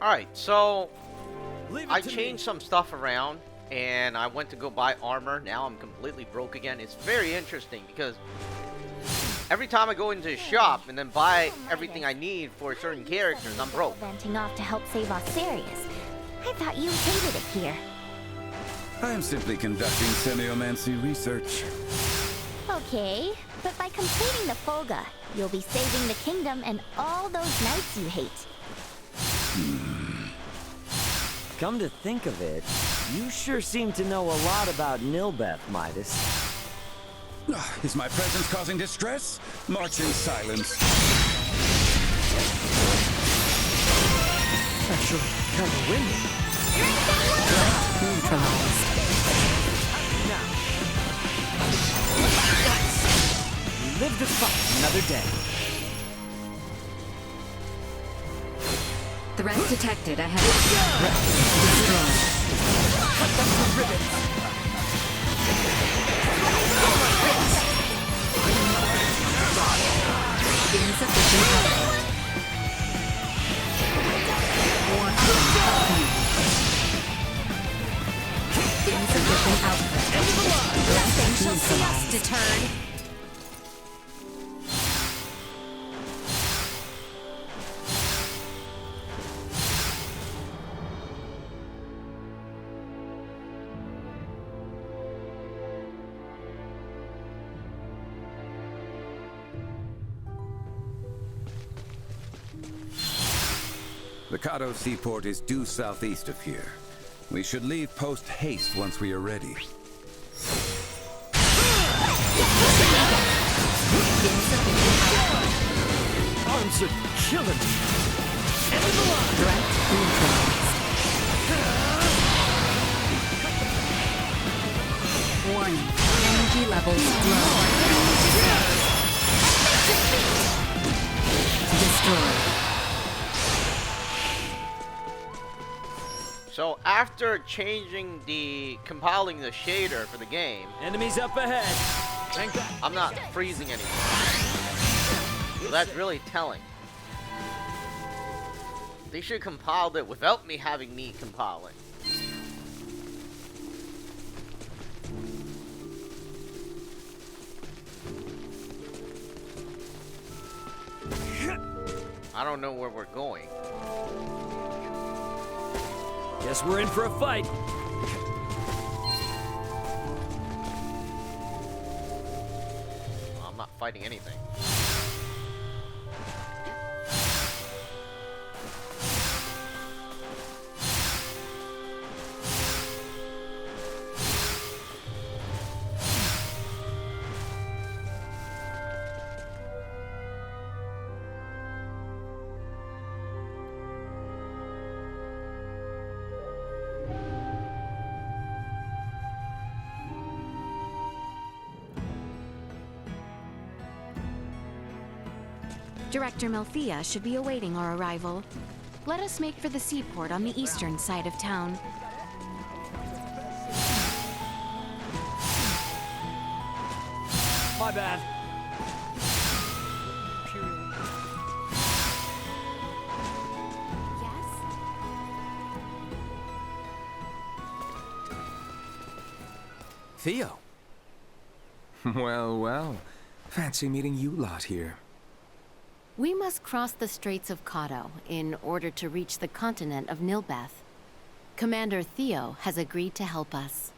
Alright, so Leave it I to changed me. some stuff around and I went to go buy armor. Now I'm completely broke again. It's very interesting because every time I go into a shop and then buy everything I need for certain characters, I'm broke. Venting off to help save Osirius. I thought you hated it here. I am simply conducting semiomancy research. Okay, but by completing the Folga, you'll be saving the kingdom and all those knights you hate. Come to think of it, you sure seem to know a lot about Nilbeth, Midas. Is my presence causing distress? March in silence. Actually, kind of windy. Neutralized. Now. Live to fight another day. Threat detected ahead. Threat destroyed. Cut them to ribbons. Insufficient output. Insufficient output. Nothing shall see us deterred. The Kato seaport is due southeast of here. We should leave post haste once we are ready. Arms are killing me. End of the line. Threat neutralized. Warning. Energy levels low. Destroyed. So after compiling the shader for the game, Enemies up ahead. Thank God. I'm not freezing anymore. So that's really telling. They should have compiled it without me having me compile it. I don't know where we're going. Guess we're in for a fight. Well, I'm not fighting anything. Director Melthea should be awaiting our arrival. Let us make for the seaport on the eastern side of town. My bad. Yes? Theo. Well, well. Fancy meeting you lot here. We must cross the Straits of Kato in order to reach the continent of Nilbeth. Commander Theo has agreed to help us.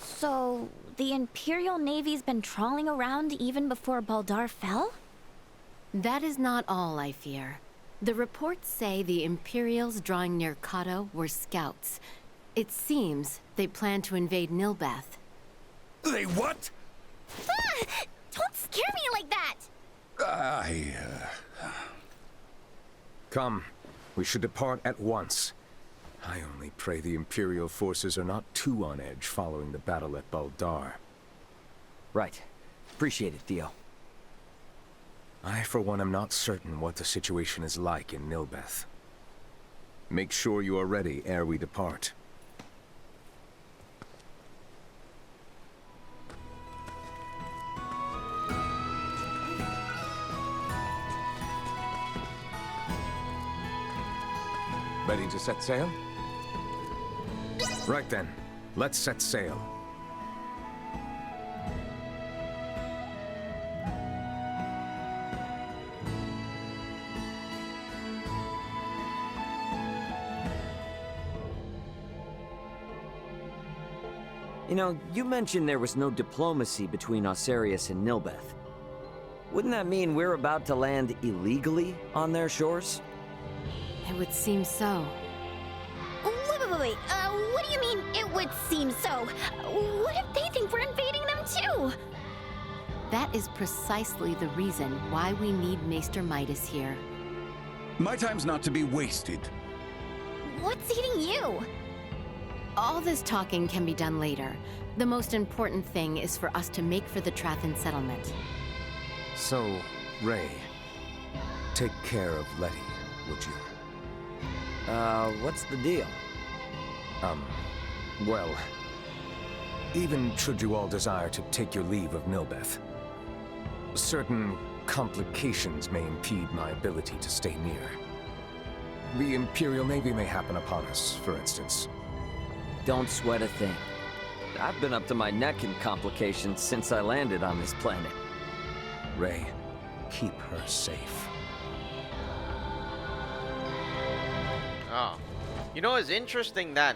So, the Imperial Navy's been trawling around even before Baldar fell? That is not all, I fear. The reports say the Imperials drawing near Kato were scouts. It seems they plan to invade Nilbeth. They what? Ah! Don't scare me like that! Come, we should depart at once. I only pray the Imperial forces are not too on edge following the battle at Baldar. Right. Appreciate it, Theo. I, for one, am not certain what the situation is like in Nilbeth. Make sure you are ready ere we depart. Ready to set sail? Right then, let's set sail. You know, you mentioned there was no diplomacy between Osarius and Nilbeth. Wouldn't that mean we're about to land illegally on their shores? It would seem so. Wait. What do you mean, it would seem so? What if they think we're invading them too? That is precisely the reason why we need Maester Midas here. My time's not to be wasted. What's eating you? All this talking can be done later. The most important thing is for us to make for the Trathan settlement. So, Ray, take care of Letty, would you? What's the deal? Well, even should you all desire to take your leave of Nilbeth, certain complications may impede my ability to stay near. The Imperial Navy may happen upon us, for instance. Don't sweat a thing. I've been up to my neck in complications since I landed on this planet. Ray, keep her safe. Oh. You know, it's interesting that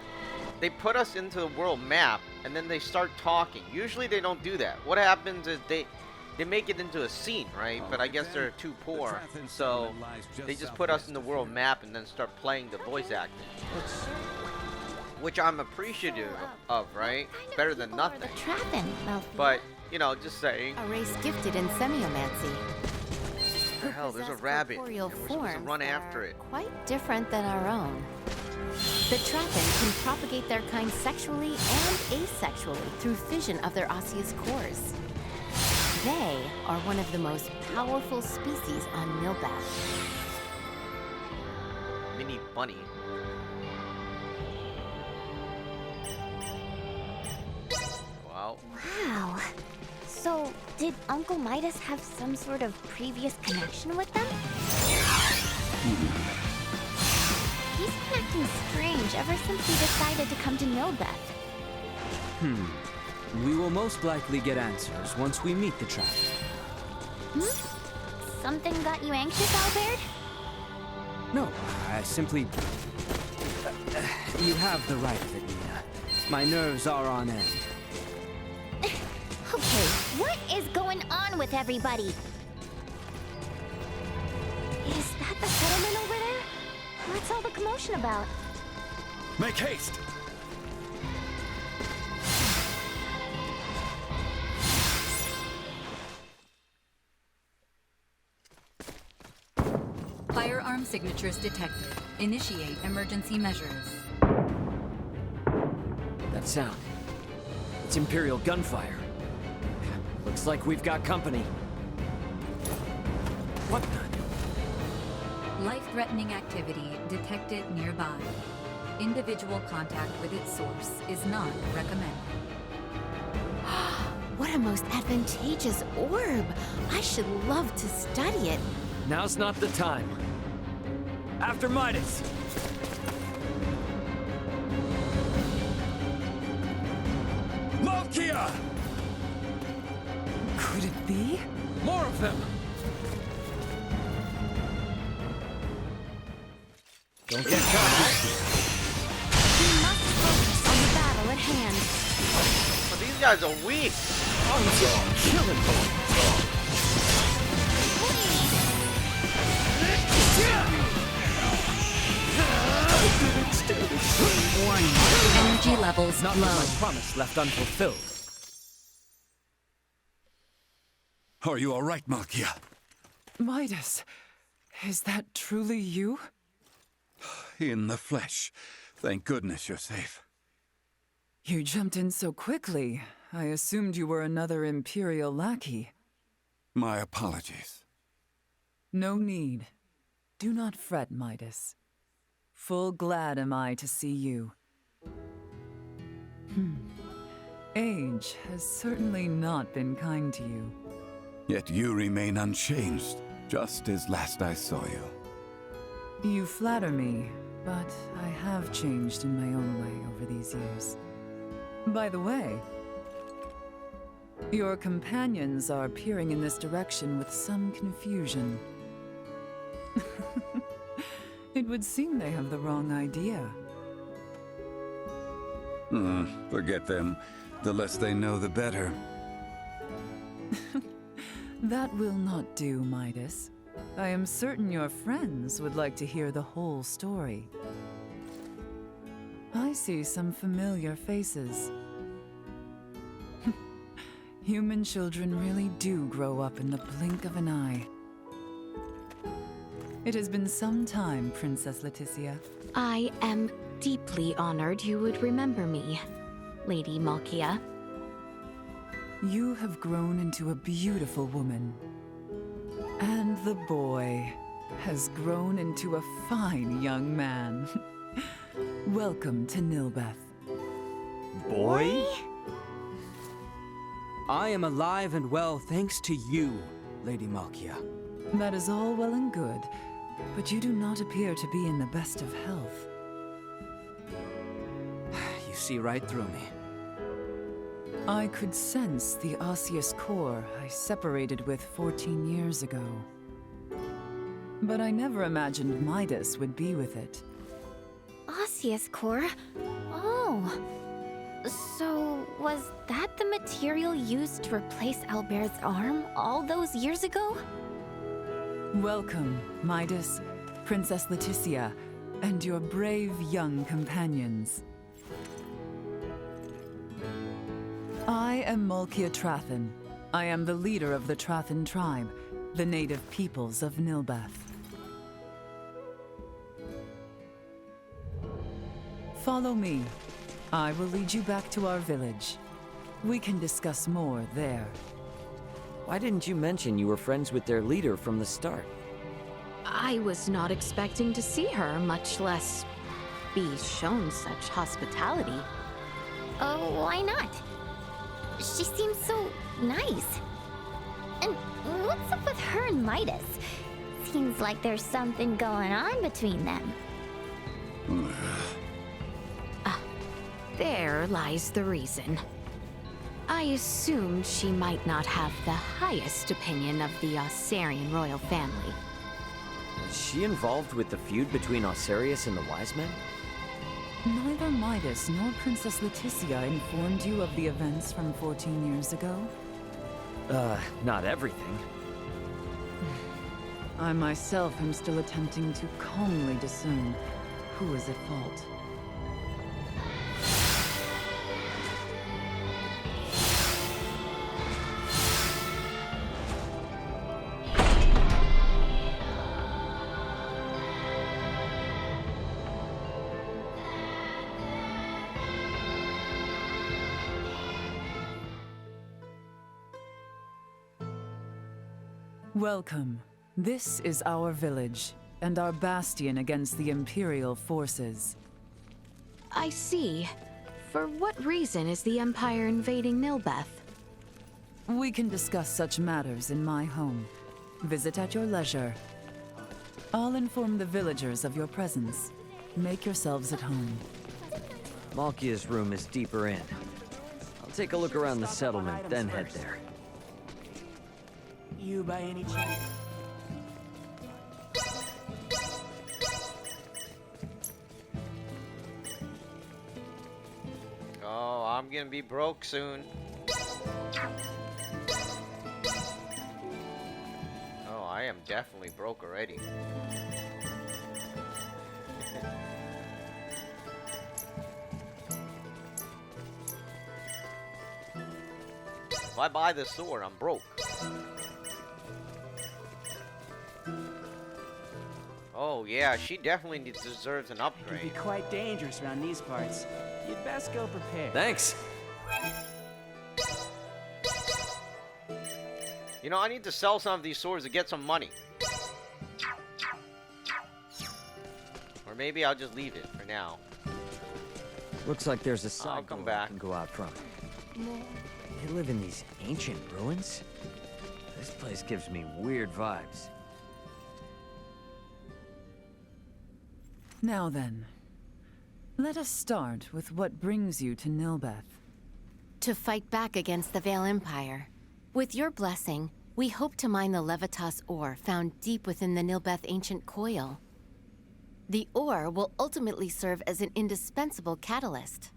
they put us into the world map and then they start talking. Usually they don't do that. What happens is they make it into a scene, right? But I guess they're too poor, so they just put us in the world map and then start playing the voice acting. Which I'm appreciative of, right? Better than nothing. But, you know, just saying. A race gifted in semiomancy. Hell, there's a rabbit. And we're supposed to run after it. Quite different than our own. The Trathan can propagate their kind sexually and asexually through fission of their osseous cores. They are one of the most powerful species on Nilbeth. Mini bunny. Wow. Wow. So, did Uncle Midas have some sort of previous connection with them? He's been acting strange ever since he decided to come to Nilbeth. We will most likely get answers once we meet the trap. Something got you anxious, Albert? No, I simply... you have the right of it, Nina. My nerves are on end. Okay, what is going on with everybody? Is that the settlement over there? What's all the commotion about? Make haste! Firearm signatures detected. Initiate emergency measures. That sound. It's Imperial gunfire. Looks like we've got company. What the? Life-threatening activity detected nearby. Individual contact with its source is not recommended. What a most advantageous orb! I should love to study it. Now's not the time. After Midas! Malkia! Could it be? More of them! Don't get caught. We must focus on the battle at hand. But these guys are weak. Killing Warning. Energy levels Not low. with my promise left unfulfilled. Are you all right, Malkia? Midas, is that truly you? In the flesh. Thank goodness you're safe. You jumped in so quickly. I assumed you were another Imperial lackey. My apologies. No need. Do not fret, Midas. Full glad am I to see you. Age has certainly not been kind to you. Yet you remain unchanged, just as last I saw you. You flatter me, but I have changed in my own way over these years. By the way, your companions are peering in this direction with some confusion. It would seem they have the wrong idea. Forget them. The less they know, the better. That will not do, Midas. I am certain your friends would like to hear the whole story. I see some familiar faces. Human children really do grow up in the blink of an eye. It has been some time, Princess Laeticia. I am deeply honored you would remember me, Lady Malkia. You have grown into a beautiful woman. And the boy has grown into a fine young man. Welcome to Nilbeth. Boy? I am alive and well thanks to you, Lady Malkia. That is all well and good, but you do not appear to be in the best of health. You see right through me. I could sense the osseous core I separated with 14 years ago. But I never imagined Midas would be with it. Osseous core? Oh. So, was that the material used to replace Albert's arm all those years ago? Welcome, Midas, Princess Laeticia, and your brave young companions. I am Malkia Trathan. I am the leader of the Trathan tribe, the native peoples of Nilbeth. Follow me. I will lead you back to our village. We can discuss more there. Why didn't you mention you were friends with their leader from the start? I was not expecting to see her, much less be shown such hospitality. Oh, why not? She seems so nice. And what's up with her and Midas? Seems like there's something going on between them. There lies the reason. I assumed she might not have the highest opinion of the Osarian royal family. Is she involved with the feud between Osarius and the Wise Men? Neither Midas nor Princess Laeticia informed you of the events from 14 years ago? Not everything. I myself am still attempting to calmly discern who is at fault. Welcome. This is our village, and our bastion against the Imperial forces. I see. For what reason is the Empire invading Nilbeth? We can discuss such matters in my home. Visit at your leisure. I'll inform the villagers of your presence. Make yourselves at home. Malkia's room is deeper in. I'll take a look around the settlement, then head there. You by any chance? Oh, I'm gonna be broke soon. Oh, I am definitely broke already. If I buy this sword, I'm broke. Oh yeah, she definitely deserves an It can be upgrade. quite dangerous around these parts. You'd best go prepared. Thanks! You know, I need to sell some of these swords to get some money. Or maybe I'll just leave it for now. Looks like there's a side come door back. I can go out from. They live in these ancient ruins? This place gives me weird vibes. Now then, let us start with what brings you to Nilbeth. To fight back against the Vale Empire. With your blessing, we hope to mine the Levitas ore found deep within the Nilbeth ancient coil. The ore will ultimately serve as an indispensable catalyst.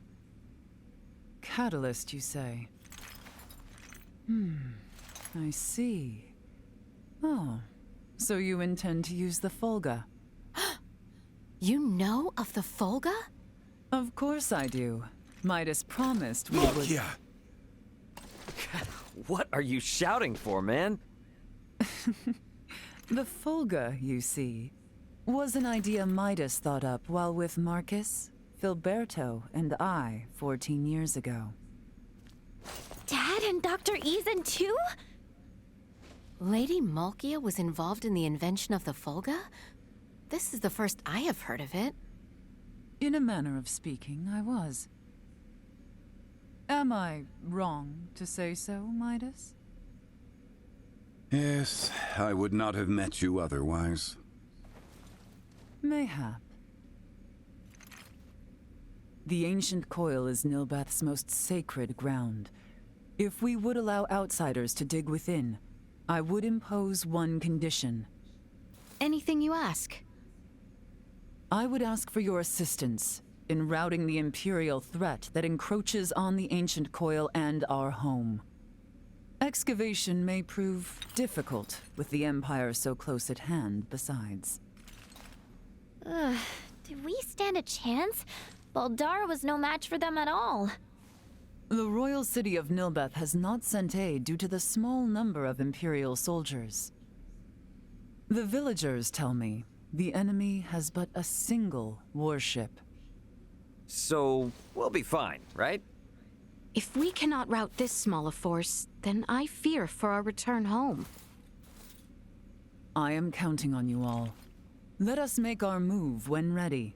Catalyst, you say? I see. Oh, so you intend to use the Folga? You know of the Folga? Of course I do. Midas promised we would... Look, What are you shouting for, man? The Folga, you see, was an idea Midas thought up while with Marcus, Filberto, and I 14 years ago. Dad and Dr. Eason too? Lady Malkia was involved in the invention of the Folga? This is the first I have heard of it. In a manner of speaking, I was. Am I wrong to say so, Midas? Yes, I would not have met you otherwise. Mayhap. The ancient coil is Nilbeth's most sacred ground. If we would allow outsiders to dig within, I would impose one condition. Anything you ask. I would ask for your assistance in routing the Imperial threat that encroaches on the ancient coil and our home. Excavation may prove difficult with the Empire so close at hand besides. Do we stand a chance? Baldara was no match for them at all. The royal city of Nilbeth has not sent aid due to the small number of Imperial soldiers. The villagers tell me the enemy has but a single warship. So, we'll be fine, right? If we cannot rout this small a force, then I fear for our return home. I am counting on you all. Let us make our move when ready.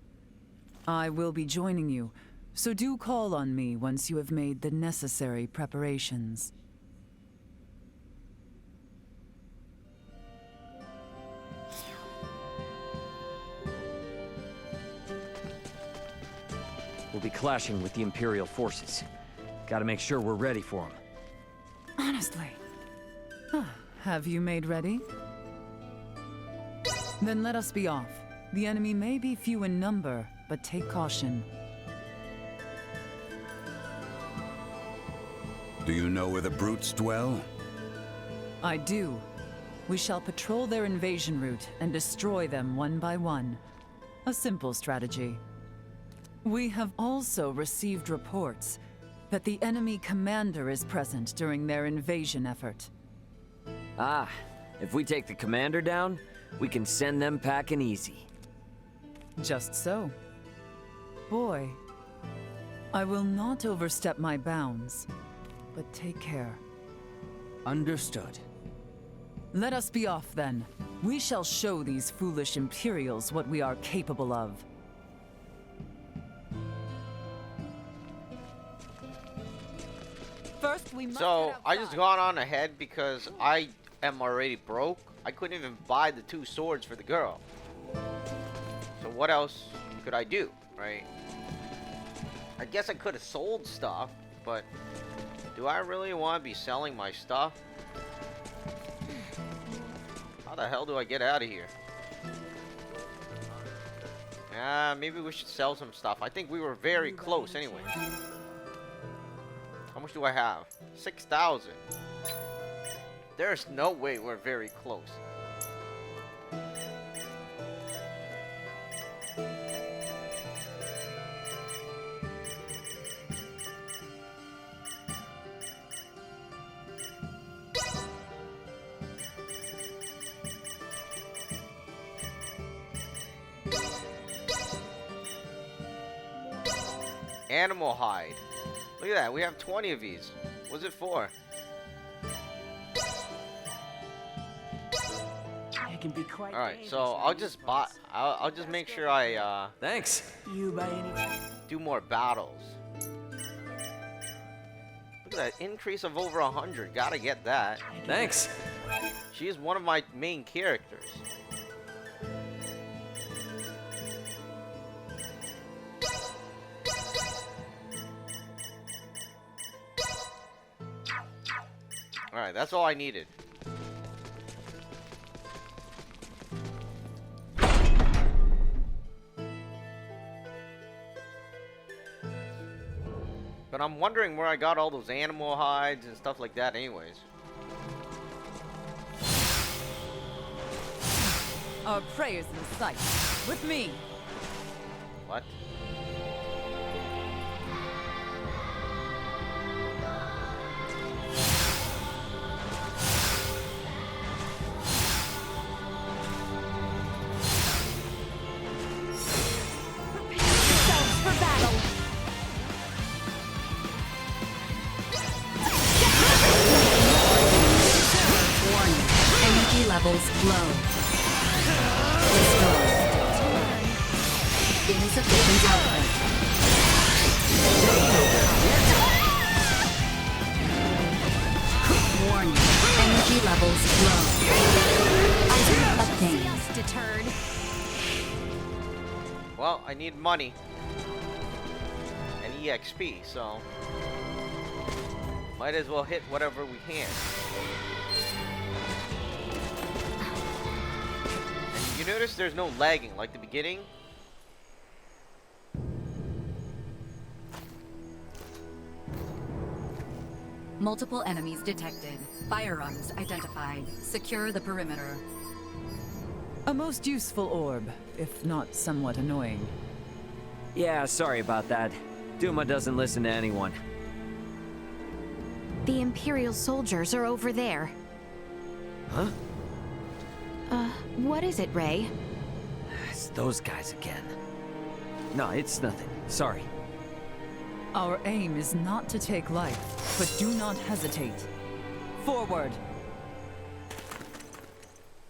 I will be joining you, so do call on me once you have made the necessary preparations. We'll be clashing with the Imperial forces. Gotta make sure we're ready for them. Honestly. Have you made ready? Then let us be off. The enemy may be few in number, but take caution. Do you know where the brutes dwell? I do. We shall patrol their invasion route and destroy them one by one. A simple strategy. We have also received reports that the enemy commander is present during their invasion effort. Ah, if we take the commander down, we can send them packing easy. Just so. Boy, I will not overstep my bounds, but take care. Understood. Let us be off then. We shall show these foolish Imperials what we are capable of. First, we must So, I just gone on ahead because I am already broke. I couldn't even buy the 2 swords for the girl. So what else could I do, right? I guess I could have sold stuff, but do I really want to be selling my stuff? How the hell do I get out of here? Maybe we should sell some stuff. I think we were very close anyway. How much do I have? 6,000. There's no way we're very close. Animal hide. Look at that. We have 20 of these. What's it for? It can be quite Alright, so I'll just buy. I'll just make sure I Thanks. You by any do more battles. Look at that increase of over 100. Gotta get that. Thanks. She is one of my main characters. Alright, that's all I needed. But I'm wondering where I got all those animal hides and stuff like that anyways. Our prey is in sight. With me. What? Levels low. Destroyed. Insufficient output. Warning. Energy levels low. Item obtained. Deterred. Well, I need money. And EXP, so... might as well hit whatever we can. You notice there's no lagging like the beginning? Multiple enemies detected. Firearms identified. Secure the perimeter. A most useful orb, if not somewhat annoying. Yeah, sorry about that. Duma doesn't listen to anyone. The Imperial soldiers are over there. Huh? What is it, Ray? It's those guys again. No, it's nothing. Sorry. Our aim is not to take life, but do not hesitate. Forward!